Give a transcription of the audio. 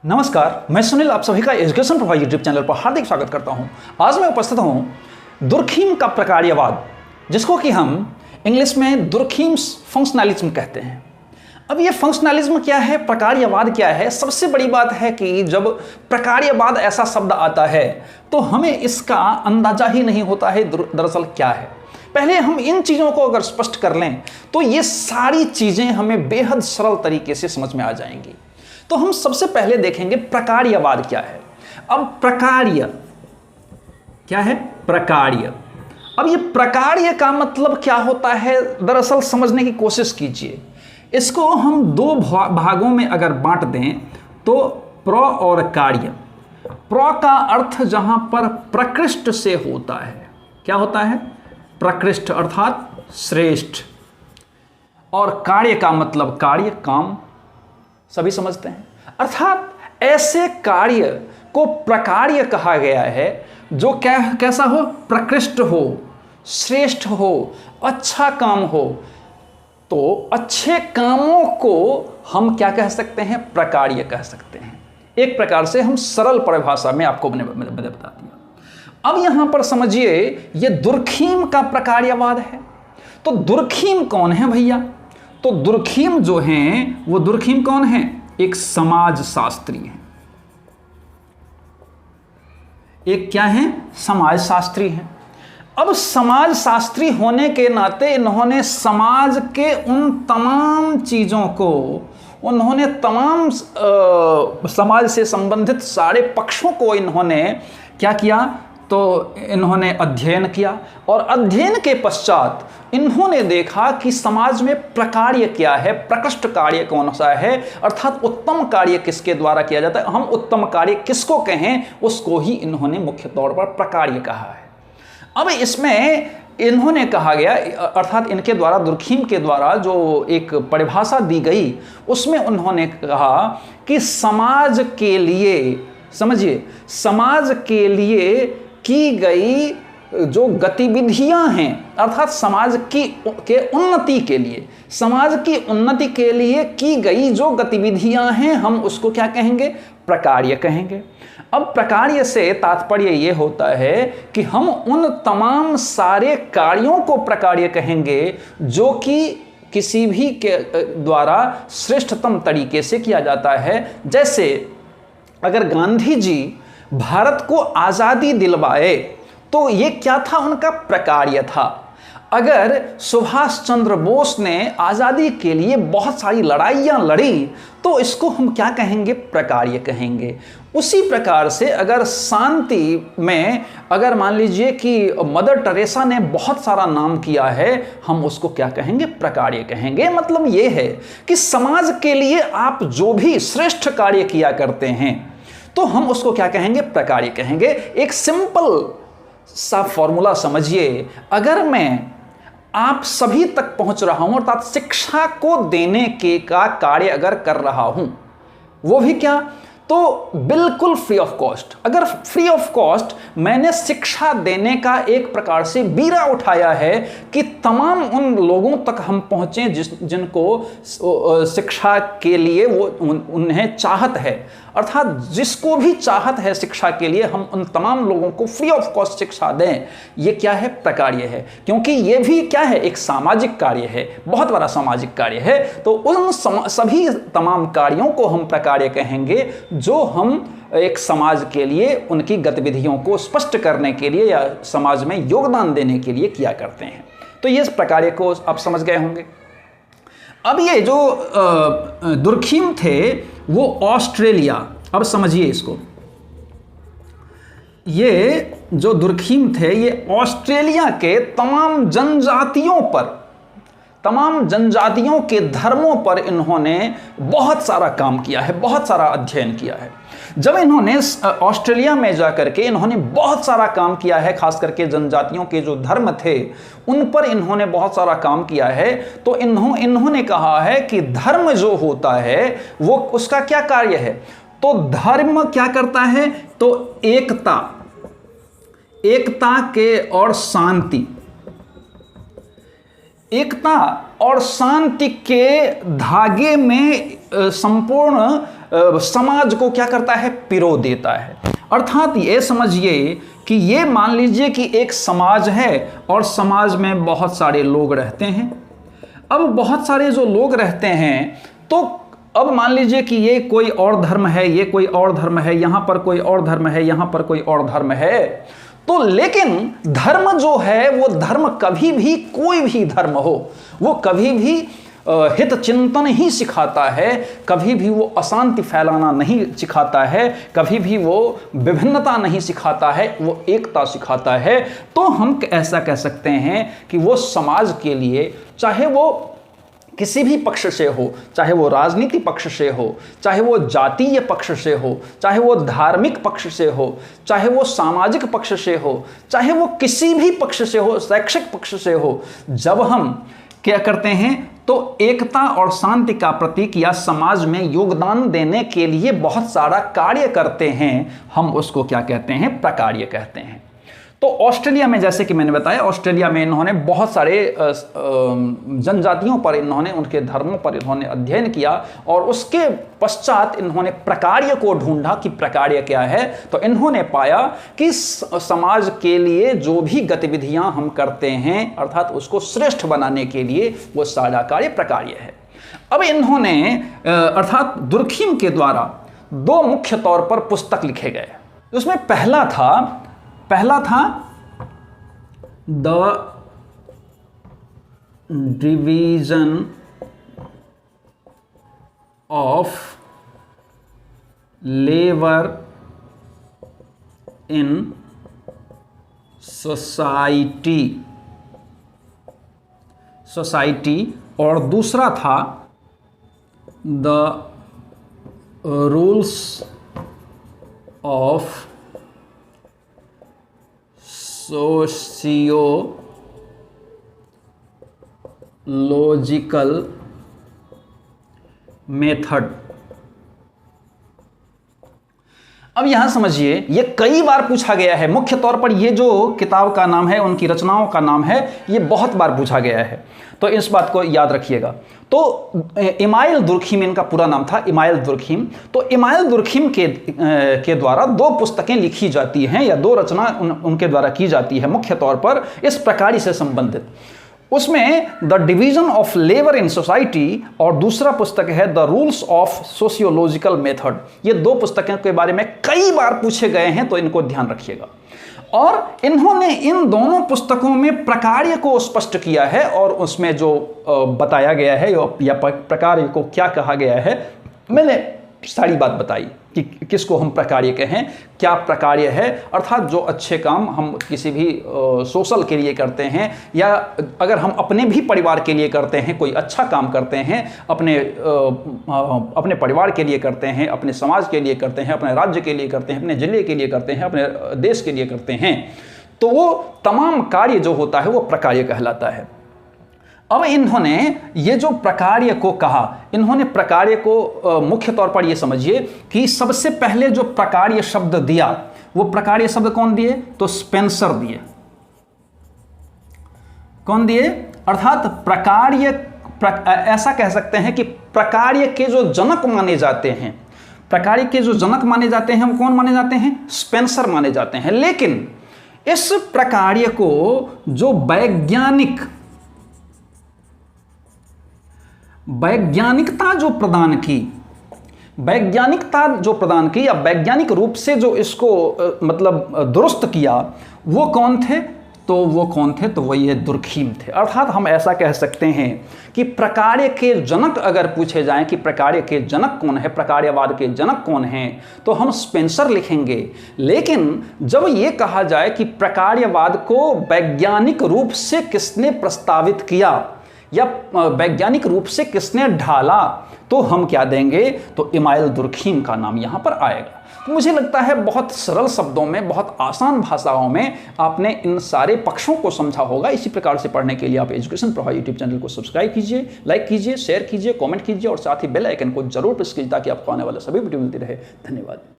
नमस्कार, मैं सुनील आप सभी का एजुकेशन प्रोफाइल यूट्यूब चैनल पर हार्दिक स्वागत करता हूं। आज मैं उपस्थित हूं दुर्खीम का प्रकार्यवाद, जिसको कि हम इंग्लिश में दुर्खीम्स फंक्शनलिज्म कहते हैं। अब ये फंक्शनलिज्म क्या है, प्रकार्यवाद क्या है? सबसे बड़ी बात है कि जब प्रकार्यवाद ऐसा शब्द आता है तो हमें इसका अंदाजा ही नहीं होता है दरअसल क्या है। पहले हम इन चीज़ों को अगर स्पष्ट कर लें तो ये सारी चीज़ें हमें बेहद सरल तरीके से समझ में आ जाएंगी। तो हम सबसे पहले देखेंगे प्रकार्यवाद क्या है। अब प्रकार्य क्या है? प्रकार्य। अब ये प्रकार्य का मतलब क्या होता है, दरअसल समझने की कोशिश कीजिए। इसको हम दो भागों में अगर बांट दें तो प्र और कार्य। प्र का अर्थ जहां पर प्रकृष्ट से होता है, क्या होता है? प्रकृष्ट अर्थात श्रेष्ठ। और कार्य का मतलब कार्य, काम, सभी समझते हैं। अर्थात ऐसे कार्य को प्रकार्य कहा गया है जो कैसा हो? प्रकृष्ट हो, श्रेष्ठ हो, अच्छा काम हो। तो अच्छे कामों को हम क्या कह सकते हैं? प्रकार्य कह सकते हैं। एक प्रकार से हम सरल परिभाषा में आपको मैंने बता दिया। अब यहां पर समझिए, ये दुर्खीम का प्रकार्यवाद है। तो दुर्खीम कौन है भैया? तो दुर्खीम जो हैं वो दुर्खीम कौन है? एक समाज शास्त्री है। एक क्या है? समाज शास्त्री है। अब समाज शास्त्री होने के नाते इन्होंने समाज के उन तमाम चीजों को, उन्होंने तमाम समाज से संबंधित सारे पक्षों को इन्होंने क्या किया? तो इन्होंने अध्ययन किया और अध्ययन के पश्चात इन्होंने देखा कि समाज में प्रकार्य क्या है, प्रकृष्ट कार्य कौन सा है, अर्थात उत्तम कार्य किसके द्वारा किया जाता है, हम उत्तम कार्य किसको कहें, उसको ही इन्होंने मुख्य तौर पर प्रकार्य कहा है। अब इसमें इन्होंने कहा गया, अर्थात इनके द्वारा, दुर्खीम के द्वारा जो एक परिभाषा दी गई, उसमें उन्होंने कहा कि समाज के लिए, समझिए, समाज के लिए की गई जो गतिविधियां हैं, अर्थात समाज के उन्नति के लिए, समाज की उन्नति के लिए की गई जो गतिविधियां हैं, हम उसको क्या कहेंगे? प्रकार्य कहेंगे। अब प्रकार्य से तात्पर्य ये होता है कि हम उन तमाम सारे कार्यों को प्रकार्य कहेंगे जो कि किसी भी के द्वारा श्रेष्ठतम तरीके से किया जाता है। जैसे अगर गांधी जी भारत को आज़ादी दिलवाए तो ये क्या था? उनका प्रकार्य था। अगर सुभाष चंद्र बोस ने आज़ादी के लिए बहुत सारी लड़ाइयाँ लड़ी तो इसको हम क्या कहेंगे? प्रकार्य कहेंगे। उसी प्रकार से अगर शांति में, अगर मान लीजिए कि मदर टेरेसा ने बहुत सारा नाम किया है, हम उसको क्या कहेंगे? प्रकार्य कहेंगे। मतलब ये है कि समाज के लिए आप जो भी श्रेष्ठ कार्य किया करते हैं तो हम उसको क्या कहेंगे? प्रकार्य कहेंगे। एक सिंपल सा फॉर्मूला समझिए, अगर मैं आप सभी तक पहुंच रहा हूं, अर्थात शिक्षा को देने के का कार्य अगर कर रहा हूं, वो भी क्या? तो बिल्कुल फ्री ऑफ कॉस्ट। अगर फ्री ऑफ कॉस्ट मैंने शिक्षा देने का एक प्रकार से बीड़ा उठाया है कि तमाम उन लोगों तक हम पहुंचे जिनको शिक्षा के लिए वो उन्हें चाहत है, अर्थात जिसको भी चाहत है शिक्षा के लिए, हम उन तमाम लोगों को फ्री ऑफ कॉस्ट शिक्षा दें। ये क्या है? प्रकार्य है। क्योंकि ये भी क्या है? एक सामाजिक कार्य है, बहुत बड़ा सामाजिक कार्य है। तो उन सभी तमाम कार्यों को हम प्रकार्य कहेंगे जो हम एक समाज के लिए उनकी गतिविधियों को स्पष्ट करने के लिए या समाज में योगदान देने के लिए किया करते हैं। तो ये प्रकार्य को आप समझ गए होंगे। अब ये जो दुर्खीम थे वो ऑस्ट्रेलिया, अब समझिए इसको, ये जो दुर्खीम थे ये ऑस्ट्रेलिया के तमाम जनजातियों पर, तमाम जनजातियों के धर्मों पर इन्होंने बहुत सारा काम किया है, बहुत सारा अध्ययन किया है। जब इन्होंने ऑस्ट्रेलिया में जाकर के इन्होंने बहुत सारा काम किया है, खास करके जनजातियों के जो धर्म थे उन पर इन्होंने बहुत सारा काम किया है, तो इन्होंने कहा है कि धर्म जो होता है वो उसका क्या कार्य है? तो धर्म क्या करता है? तो एकता के और शांति, एकता और शांति के धागे में संपूर्ण समाज को क्या करता है, पिरो देता है। अर्थात ये समझिए कि ये मान लीजिए कि एक समाज है और समाज में बहुत सारे लोग रहते हैं। अब बहुत सारे जो लोग रहते हैं, तो अब मान लीजिए कि ये कोई और धर्म है, ये कोई और धर्म है, यहाँ पर कोई और धर्म है, यहाँ पर कोई और धर्म है। तो लेकिन धर्म जो है वो धर्म कभी भी, कोई भी धर्म हो, वो कभी भी हित चिंतन ही सिखाता है, कभी भी वो अशांति फैलाना नहीं सिखाता है, कभी भी वो विभिन्नता नहीं सिखाता है, वो एकता सिखाता है। तो हम ऐसा कह सकते हैं कि वो समाज के लिए, चाहे वो किसी भी पक्ष से हो, चाहे वो राजनीति पक्ष से हो, चाहे वो जातीय पक्ष से हो, चाहे वो धार्मिक पक्ष से हो, चाहे वो सामाजिक पक्ष से हो, चाहे वो किसी भी पक्ष से हो, शैक्षिक पक्ष से हो, जब हम क्या करते हैं तो एकता और शांति का प्रतीक या समाज में योगदान देने के लिए बहुत सारा कार्य करते हैं, हम उसको क्या कहते हैं, प्रकार्य कहते हैं। तो ऑस्ट्रेलिया में, जैसे कि मैंने बताया, ऑस्ट्रेलिया में इन्होंने बहुत सारे जनजातियों पर, इन्होंने उनके धर्मों पर इन्होंने अध्ययन किया और उसके पश्चात इन्होंने प्रकार्य को ढूंढा कि प्रकार्य क्या है। तो इन्होंने पाया कि समाज के लिए जो भी गतिविधियां हम करते हैं, अर्थात उसको श्रेष्ठ बनाने के लिए, वो सारा कार्य प्रकार्य है। अब इन्होंने अर्थात दुर्खिम के द्वारा दो मुख्य तौर पर पुस्तक लिखे गए। उसमें पहला था the division of labour in society, और दूसरा था the rules of sociological method. अब यहां समझिए, ये कई बार पूछा गया है। मुख्य तौर पर ये जो किताब का नाम है, उनकी रचनाओं का नाम है, ये बहुत बार पूछा गया है, तो इस बात को याद रखिएगा। तो इमाइल दुर्खिम इनका पूरा नाम था, इमाइल दुर्खिम। तो इमाइल दुर्खिम के द्वारा दो पुस्तकें लिखी जाती हैं या दो रचना उनके द्वारा की जाती है, मुख्य तौर पर इस प्रकार से संबंधित। उसमें the division of labour in society और दूसरा पुस्तक है the rules of sociological method. ये दो पुस्तकों के बारे में कई बार पूछे गए हैं, तो इनको ध्यान रखिएगा। और इन्होंने इन दोनों पुस्तकों में प्रकार्य को स्पष्ट किया है और उसमें जो बताया गया है या प्रकार्य को क्या कहा गया है, मैंने सारी बात बताई कि किसको हम प्रकार्य कहें, क्या प्रकार्य है। अर्थात जो अच्छे काम हम किसी भी सोशल के लिए करते हैं, या अगर हम अपने भी परिवार के लिए करते हैं, कोई अच्छा काम करते हैं, अपने परिवार के लिए करते हैं, अपने समाज के लिए करते हैं, अपने राज्य के लिए करते हैं, अपने जिले के लिए करते हैं, अपने देश के लिए करते हैं, तो वो तमाम कार्य जो होता है वो प्रकार्य कहलाता है। अब इन्होंने ये जो प्रकार्य को कहा, इन्होंने प्रकार्य को मुख्य तौर पर ये समझिए कि सबसे पहले जो प्रकार्य शब्द दिया, वो प्रकार्य शब्द कौन दिए, तो स्पेंसर दिए। कौन दिए? अर्थात प्रकार्य ऐसा कह सकते हैं कि प्रकार्य के जो जनक माने जाते हैं, प्रकार्य के जो जनक माने जाते हैं, वो कौन माने जाते हैं? स्पेंसर माने जाते हैं। लेकिन इस प्रकार्य को जो वैज्ञानिकता जो प्रदान की या वैज्ञानिक रूप से जो इसको मतलब दुरुस्त किया, वो कौन थे? तो वो ये दुर्खिम थे। अर्थात हम ऐसा कह सकते हैं कि प्रकार्य के जनक अगर पूछे जाएं कि प्रकार्य के जनक कौन है, प्रकार्यवाद के जनक कौन हैं, तो हम स्पेंसर लिखेंगे। लेकिन जब ये कहा जाए कि प्रकार्यवाद को वैज्ञानिक रूप से किसने प्रस्तावित किया या वैज्ञानिक रूप से किसने ढाला, तो हम क्या देंगे? तो इमाइल दुर्खिम का नाम यहां पर आएगा। तो मुझे लगता है बहुत सरल शब्दों में, बहुत आसान भाषाओं में आपने इन सारे पक्षों को समझा होगा। इसी प्रकार से पढ़ने के लिए आप एजुकेशन प्रवाह यूट्यूब चैनल को सब्सक्राइब कीजिए, लाइक कीजिए, शेयर कीजिए, कमेंट कीजिए और साथ ही बेल आइकन को जरूर प्रेस कीजिए ताकि आपको आने वाला सभी वीडियो मिलती रहे। धन्यवाद।